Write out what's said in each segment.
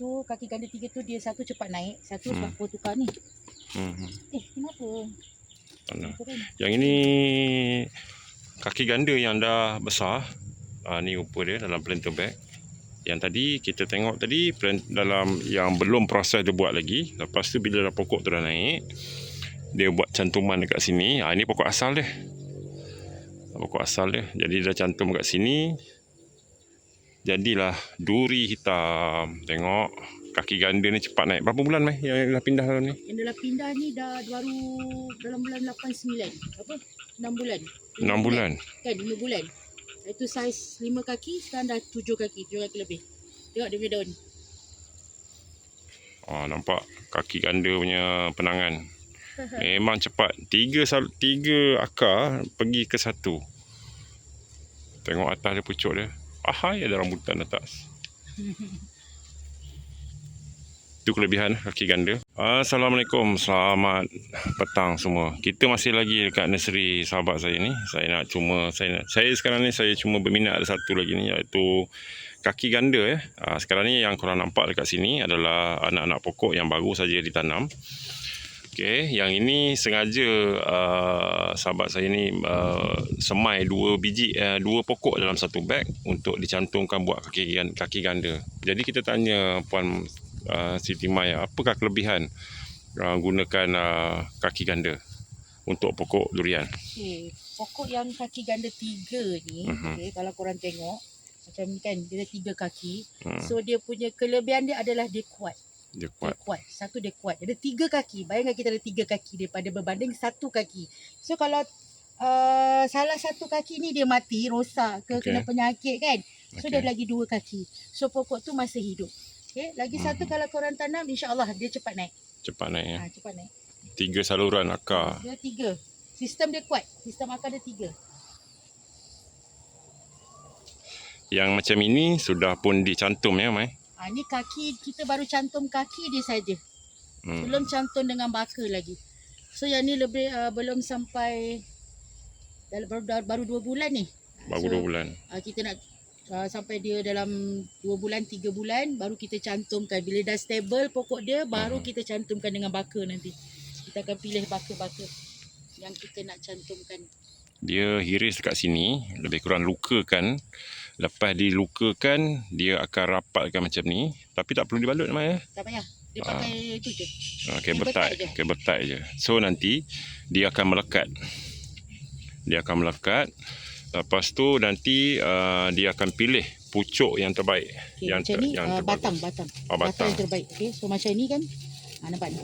tu kaki ganda 3 tu dia satu cepat naik, satu sebab tukar ni. Kenapa? Nah, yang ini kaki ganda yang dah besar. Ni rupa dia dalam planter bag. Yang tadi kita tengok tadi dalam yang belum proses dia buat lagi. Lepas tu bila dah pokok tu dah naik, dia buat cantuman dekat sini. Ini pokok asal dia. Pokok asal dia. Jadi dah cantum kat sini. Jadilah duri hitam. Tengok kaki ganda ni cepat naik. Berapa bulan Mai yang dah pindah dalam ni? Yang dah pindah ni dah baru dalam bulan 8-9. Apa? 6 bulan. 6 bulan. Kan 5 bulan. Itu saiz 5 kaki, sekarang dah 7 kaki lebih. Tengok dia punya daun. Nampak kaki ganda punya penangan. Memang cepat. 3 akar pergi ke 1. Tengok atas dia pucuk dia. Ada rambutan atas. Itu kelebihan kaki ganda. Assalamualaikum, selamat petang semua. Kita masih lagi dekat nursery sahabat saya ni. Saya sekarang ni saya cuma berminat ada satu lagi ni, iaitu kaki ganda. Sekarang ni yang korang nampak dekat sini adalah anak-anak pokok yang baru saja ditanam. Okey, yang ini sengaja sahabat saya ni semai 2 pokok dalam satu beg untuk dicantumkan buat kaki ganda. Jadi kita tanya Puan Siti Mai, apakah kelebihan gunakan kaki ganda untuk pokok durian? Pokok yang kaki ganda 3 ni, kalau korang tengok macam ni kan, dia ada 3 kaki. So dia punya kelebihan dia adalah dia kuat. Dia kuat. Satu dia kuat. Ada 3 kaki. Bayangkan kita ada 3 kaki daripada berbanding 1 kaki. So kalau salah satu kaki ni dia mati, rosak ke kena penyakit kan. So dia ada lagi 2 kaki. So pokok tu masih hidup. Lagi satu kalau korang tanam, insya-Allah dia cepat naik. Cepat naik ya. Cepat naik. 3 saluran akar. Dia 3. Sistem dia kuat. Sistem akar dia 3. Yang macam ini sudah pun dicantum ya, Mai? Ni kaki, kita baru cantum kaki dia saja. Belum cantum dengan baka lagi. So yang ni lebih belum sampai, baru 2 bulan ni. Baru 2 bulan. Kita nak sampai dia dalam 2 bulan, 3 bulan, baru kita cantumkan. Bila dah stable pokok dia, baru kita cantumkan dengan baka nanti. Kita akan pilih baka-baka yang kita nak cantumkan. Dia hiris dekat sini, lebih kurang lukakan. Lepas dilukakan, dia akan rapatkan macam ni. Tapi tak perlu dibalut Mai. Tak payah. Dia pakai itu je. Bertai je. So nanti dia akan melekat. Lepas tu nanti dia akan pilih pucuk yang terbaik. Macam ni batang. Batang yang terbaik. So macam ni kan. Nampak ni.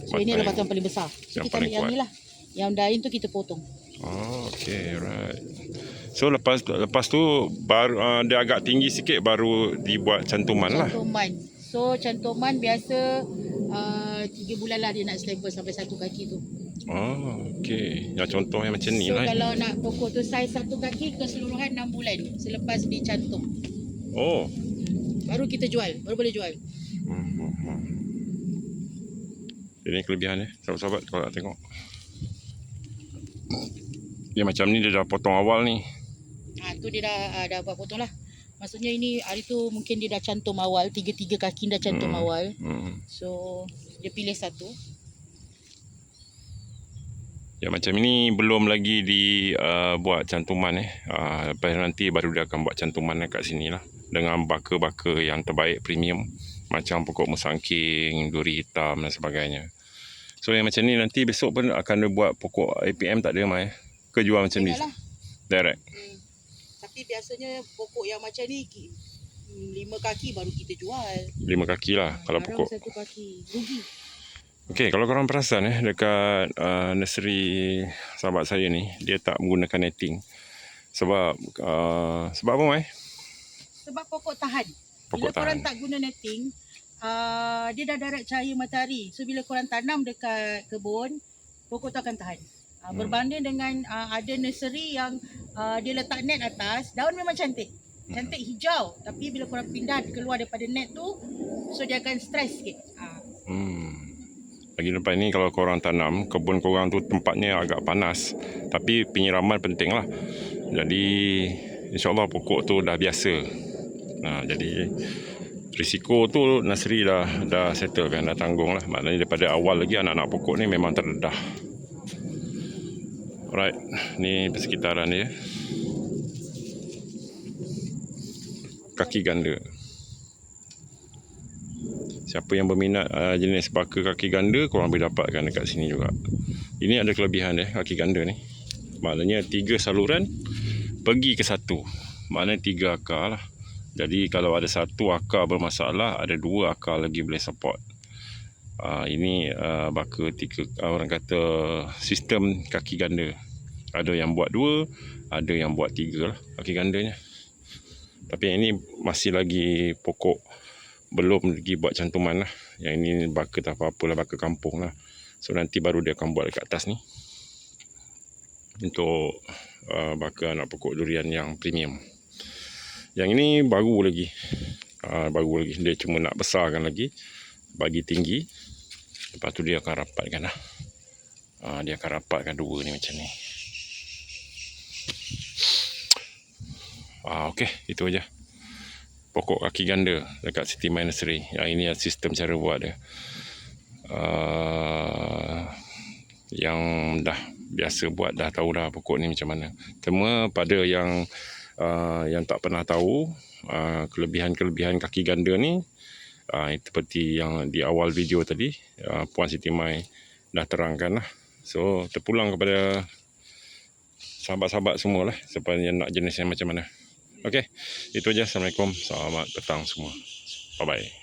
So ini adalah batang paling besar. So kita ambil yang ni lah. Yang lain tu kita potong. Right. So lepas tu baru dia agak tinggi sikit baru dibuat cantuman lah. So cantuman biasa 3 bulan lah dia nak stable sampai 1 kaki tu. Yang contoh yang macam ni lah. So kalau nak pokok tu saiz 1 kaki, keseluruhan 6 bulan selepas dicantum. Baru kita jual, baru boleh jual. Ini kelebihan sahabat-sahabat kalau nak tengok. Dia macam ni, dia dah potong awal ni. Tu dia dah buat potong lah. Maksudnya ini hari tu mungkin dia dah cantum awal, 3 kaki dah cantum awal. So dia pilih satu. Yang macam ini belum lagi dibuat cantuman lepas nanti baru dia akan buat cantuman kat sini lah. Dengan baka-baka yang terbaik, premium. Macam pokok musangking, duri hitam dan sebagainya. So yang macam ni nanti besok pun akan dia buat pokok APM tak ada Mai? Ke jual macam ni? Direct. Tapi biasanya pokok yang macam ni 5 kaki baru kita jual. 5 kaki lah kalau pokok. 1 kaki. Rugi. Okey, kalau korang perasan dekat nursery sahabat saya ni, dia tak menggunakan netting. Sebab apa Mai? Sebab pokok tahan. Bila korang tak guna netting, dia dah darat cahaya matahari. So bila korang tanam dekat kebun, pokok tu akan tahan. Berbanding dengan ada nursery yang dia letak net atas, daun memang cantik hijau, tapi bila korang pindah keluar daripada net tu, so dia akan stres sikit. Lagi lepas ni kalau korang tanam, kebun korang tu tempatnya agak panas, tapi penyiraman penting lah. Jadi insyaAllah pokok tu dah biasa. Jadi risiko tu nursery dah settle kan, dah tanggung lah. Maknanya daripada awal lagi anak-anak pokok ni memang terdedah. Alright, ni persekitaran dia. Kaki ganda. Siapa yang berminat jenis baka kaki ganda, korang boleh dapatkan dekat sini juga. Ini ada kelebihan dia, kaki ganda ni. Maknanya 3 saluran pergi ke 1. Maknanya 3 akar lah. Jadi kalau ada 1 akar bermasalah, ada 2 akar lagi boleh support. Ini baka 3, orang kata sistem kaki ganda. Ada yang buat 2, ada yang buat 3 lah kaki gandanya. Tapi yang ini masih lagi pokok, belum lagi buat cantuman lah. Yang ini baka tak apa-apa lah, baka kampung lah. So nanti baru dia akan buat dekat atas ni untuk baka anak pokok durian yang premium. Yang ini baru lagi, dia cuma nak besarkan lagi, bagi tinggi. Lepas tu dia akan rapatkan lah. Dia akan rapatkan 2 ni macam ni. Okey, itu aja. Pokok kaki ganda dekat City My Nursery. Yang ini sistem cara buat dia. Yang dah biasa buat dah tahu dah pokok ni macam mana. Cuma pada yang tak pernah tahu kelebihan-kelebihan kaki ganda ni, seperti yang di awal video tadi, Puan Siti Mai dah terangkan lah. So terpulang kepada sahabat-sahabat semua lah, siapa yang nak jenis yang macam mana. Okey, itu aja. Assalamualaikum, selamat petang semua. Bye bye.